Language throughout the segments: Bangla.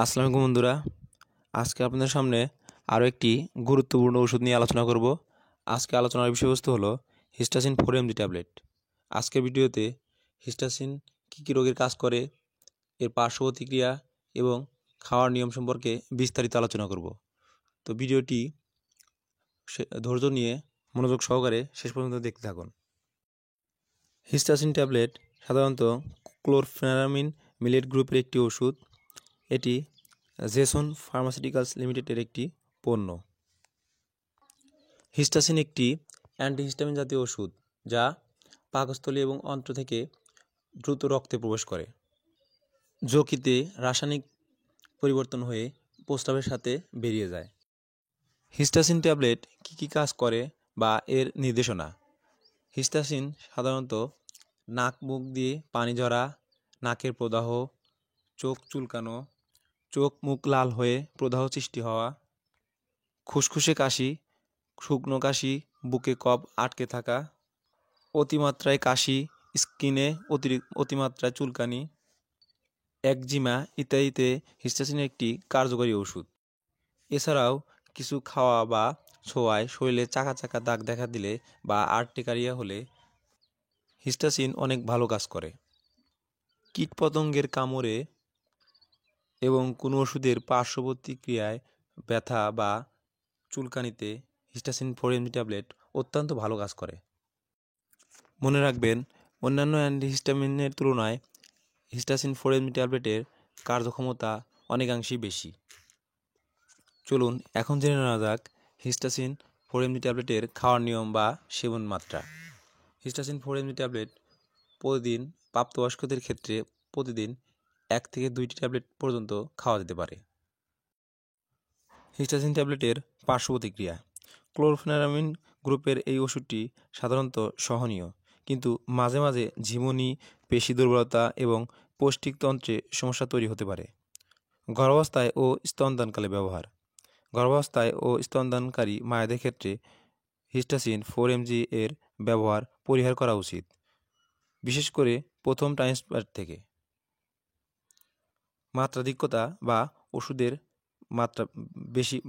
আসসালামু আলাইকুম বন্ধুরা। আজকে আপনাদের সামনে আরও একটি গুরুত্বপূর্ণ ওষুধ নিয়ে আলোচনা করব। আজকে আলোচনার বিষয়বস্তু হলো হিস্টাসিন 4mg ট্যাবলেট। আজকের ভিডিওতে হিস্টাসিন কী কী রোগের কাজ করে, এর পার্শ্ব প্রতিক্রিয়া এবং খাওয়ার নিয়ম সম্পর্কে বিস্তারিত আলোচনা করব। তো ভিডিওটি ধৈর্য নিয়ে মনোযোগ সহকারে শেষ পর্যন্ত দেখতে থাকুন। হিস্টাসিন ট্যাবলেট সাধারণত ক্লোরফেনারামিন মিলেট গ্রুপের একটি ওষুধ। এটি জেসন ফার্মাসিউটিক্যালস লিমিটেডের একটি পণ্য। হিস্টাসিন একটি অ্যান্টিহিস্টামিন জাতীয় ওষুধ যা পাকস্থলী এবং অন্ত্র থেকে দ্রুত রক্তে প্রবেশ করে। যকৃতে রাসায়নিক পরিবর্তন হয়ে প্রস্রাবের সাথে বেরিয়ে যায়। হিস্টাসিন ট্যাবলেট কী কী কাজ করে বা এর নির্দেশনা। হিস্টাসিন সাধারণত নাক মুখ দিয়ে পানি ঝরা, নাকের প্রদাহ, চোখ চুলকানো, চোখ মুখ লাল হয়ে প্রদাহ সৃষ্টি হওয়া, খুসখুসে কাশি, শুকনো কাশি, বুকে কফ আটকে থাকা, অতিমাত্রায় কাশি, স্কিনে অতিমাত্রায় চুলকানি, একজিমা ইত্যাদিতে হিস্টাসিন একটি কার্যকরী ওষুধ। এছাড়াও কিছু খাওয়া বা ছোঁয়ায় শরীরে চাকা চাকা দাগ দেখা দিলে বা আর্টিকারিয়া হলে হিস্টাসিন অনেক ভালো কাজ করে। কীটপতঙ্গের কামড়ে এবং কোনো ওষুধের পার্শ্ব প্রতিক্রিয়ায় ব্যথা বা চুলকানিতে হিস্টাসিন 4mg ট্যাবলেট অত্যন্ত ভালো কাজ করে। মনে রাখবেন, অন্যান্য অ্যান্টিহিস্টামিনের তুলনায় হিস্টাসিন 4mg ট্যাবলেটের কার্যক্ষমতা অনেকাংশেই বেশি। চলুন এখন জেনে নেওয়া যাক হিস্টাসিন 4mg ট্যাবলেটের খাওয়ার নিয়ম বা সেবন মাত্রা। হিস্টাসিন 4mg ট্যাবলেট প্রতিদিন প্রাপ্তবয়স্কদের ক্ষেত্রে প্রতিদিন 1 থেকে 2টি ট্যাবলেট পর্যন্ত খাওয়া যেতে পারে। হিস্টাসিন ট্যাবলেটের পার্শ্ব প্রতিক্রিয়া। ক্লোরফেনারামিন গ্রুপের এই ওষুধটি সাধারণত সহনীয়, কিন্তু মাঝে মাঝে ঝিমুনি, পেশি দুর্বলতা এবং পৌষ্টিকতন্ত্রে সমস্যা তৈরি হতে পারে। গর্ভাবস্থায় ও স্তনদানকালে ব্যবহার। গর্ভাবস্থায় ও স্তনদানকারী মায়েদের ক্ষেত্রে হিস্টাসিন 4mg এর ব্যবহার পরিহার করা উচিত, বিশেষ করে প্রথম ট্রাইমেস্টার থেকে। মাত্রাধিক্যতা বা ওষুধের মাত্রা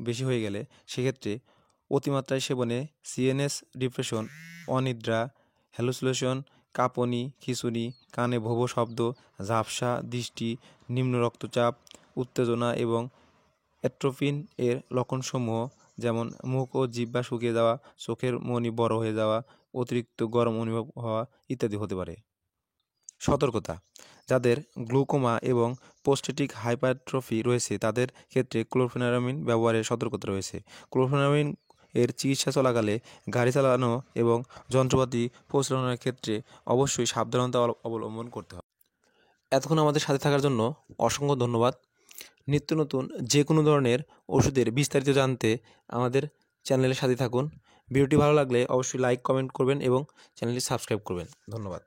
বেশি হয়ে গেলে সেক্ষেত্রে অতিমাত্রায় সেবনে সিএনএস ডিপ্রেশন, অনিদ্রা, হ্যালুসিনেশন, কাঁপুনি, খিঁচুনি, কানে ভোঁ ভোঁ শব্দ, ঝাপসা দৃষ্টি, নিম্ন রক্তচাপ, উত্তেজনা এবং অ্যাট্রোপিন এর লক্ষণসমূহ যেমন মুখ ও জিহ্বা শুকিয়ে যাওয়া, চোখের মণি বড় হয়ে যাওয়া, অতিরিক্ত গরম অনুভব হওয়া ইত্যাদি হতে পারে। সতর্কতা: যাদের গ্লুকোমা এবং প্রোস্টেটিক হাইপারট্রফি রয়েছে তাদের ক্ষেত্রে ক্লোরফেনারামিন ব্যবহারের সতর্কতা রয়েছে। ক্লোরফেনারামিন এর চিকিৎসা চলাকালে গাড়ি চালানো এবং যন্ত্রপাতি পরিচালনার ক্ষেত্রে অবশ্যই সাবধানতা অবলম্বন করতে হবে। এতক্ষণ আমাদের সাথে থাকার জন্য অসংখ্য ধন্যবাদ। নিত্য নতুন যে কোনো ধরনের ওষুধের বিস্তারিত জানতে আমাদের চ্যানেলের সাথে থাকুন। ভিডিওটি ভালো লাগলে অবশ্যই লাইক, কমেন্ট করবেন এবং চ্যানেলটি সাবস্ক্রাইব করবেন। ধন্যবাদ।